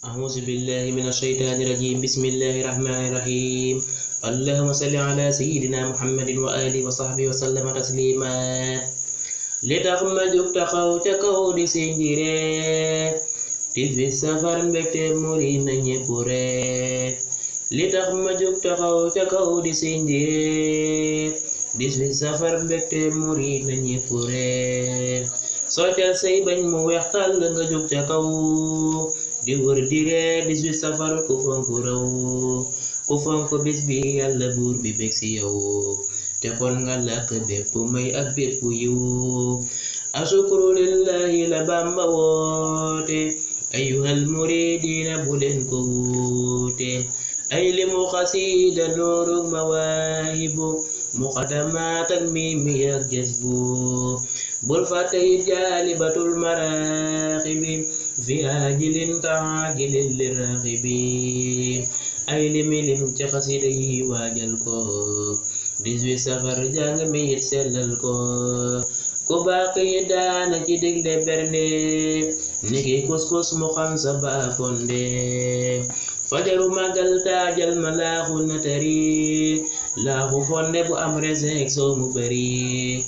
أعوذ بالله من الشيطان الرجيم بسم الله الرحمن الرحيم اللهم صل على سيدنا محمد وآله وصحبه وسلم تسليما li tax ma jóg taxaw ca kaw di sinjire tis bi safar mbégte muri na ñépp ree li tax ma jóg taxaw ca kaw di sinjire tis bi safar mbégte muri na ñépp ree soccal say bañ mu weex tàll nga jóg ca kaw di wër di ree 18 safar ku fonk raw ku fonk bis bi yàlla buur bi bég si yow te kon nga làkk bépp may ak bépp yiw asukru lillahi la Bamba woote ayyuhal muridina bu leen ko wuute ay limu xasida noorug mawaahibu muqaddamaat ak mimi ak jasbu bul fàtte it jaalibatul maraaxibi fi ajilin kaajilin liraaxibi ay limilim ci xasida yi waajal ko 18 safar jàng mi it sellal ko ku baax yi daana ci digle bernde niki kuskus mu xam sa baafonde fajaru màggal taajal ma laaxu natari laaxu fonde bu am reseek soo mu bari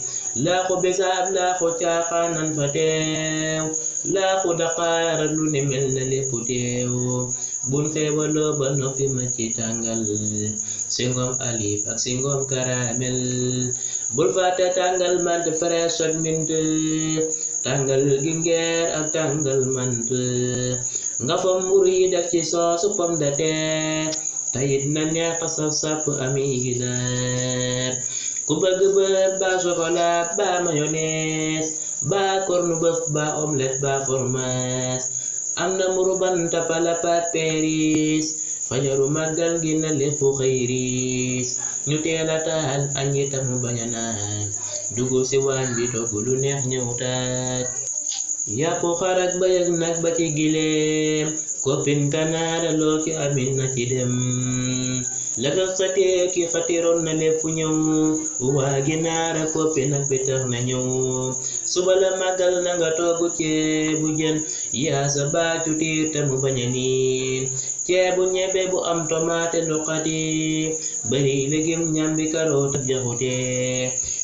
laaxu besaab laaxu caaxaanan fa teew laaxu daqaar lu ne mel na lépp teew bun xeewaloo ba noppi ma ci tàngal singom alif ak singom karamel bul fàtte tàngal mant fresh ak mint tàngal gingeer ak tàngal mant nga fa mburu yi def ci soosu pomme de terre tayit na neex saf sàpp ami ginaar ku bëgg beurre ba chocolat ba mayonnaise ba corned-beef ba omelette ba fromage am na mburu banta pala pat peris fajaru màggal gi na lépp xëyris ñu teel a taal añ itam bañ a naan dugg ci waañ bi togg lu neex ñëw taat yàpp xar ak bëy ak nag ba ci gileem koppin kanaara loo ci amin na ci dem laka xatee ki xatiroon na lépp ñëw waa ginaara koppin ak bi tax na ñëw suba la màggal na nga togg ceebu jën yaa sa baacu tiir te mu bañ a niin ceebu ñebe bu am tomate ndoxati bari légume ñambi karoot ak jaxute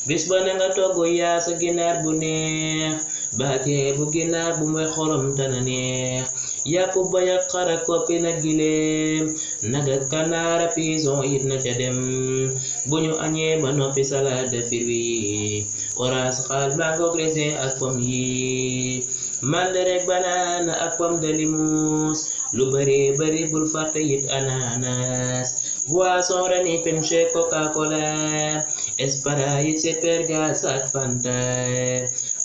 bis ba na nga togg yaa sa ginaar bu neex ba ceebu ginaar bu muy xorom tana neex yàpp bay ak xar ak koppin ak gileem nag ak kanaara pison it na ca dem bu ñu añee ba noppi salade de fruits orange xaal mango raisin ak pomme yi mandarek banana ak pomme de limous lu bari bari bul fàtte it ananas boisson rani penche coca-cola sprite supergas ak fanta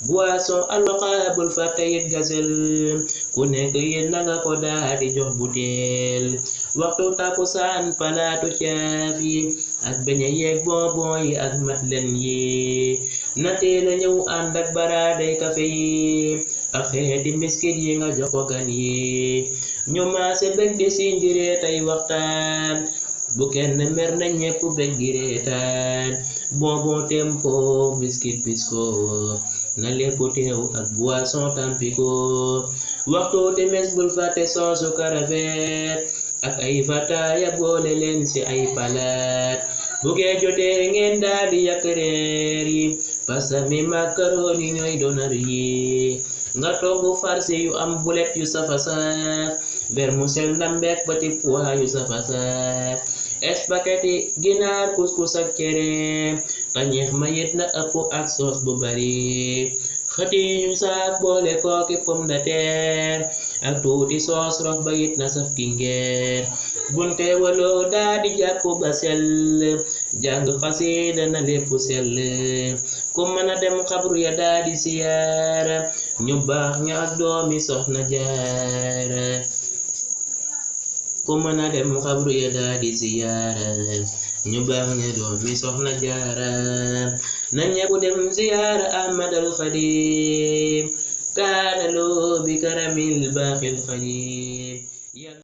boisson aloca bul fàtte it gazel ku nekk yit na nga ko daa di jox butéel waxtu takusaan palaatu caaf yi ak beñe yeeg bonbon yi ak matlen yi natee la ñëw ànd ak baraaday kafe yi ak xeeti mbiskit yi nga jox ko gan yi ñu maase bég di sinjire tey waxtaan bu kenn mer na ñépp bég di reetaan bonbon tempo mbiskit bisko na lépp teew ak boisson tampico waxtu timis bul fàtte soosu karafet ak ay fataaya boole leen ci ay palaat bu gee jotee ngeen daal di yàq reer yi pasta mi macaroni ñooy donar yi nga togg farce yu am bulet yu safa saf vermicelle ndambeek petit pois yu safa saf spaghetti ginaar couscous ak cere tañeex ma yit na ëpp ak soos bu bari xëti ñu saak boole kooki pomme de terre ak tuuti soos rox ba yit na saf kingeer bunte waloo daa di jàpp ba sell jàng xasida na lépp sell ku mën a dem xabru ya daa di siyaara ñu baax ña ak doomi soxna jaara ku mën a dem xabru ya daa di siyaara ñu baax ña doomi soxna jaara na ñépp dem siyaara ahmadal xadim kaana loo bi karamil baaxil xadim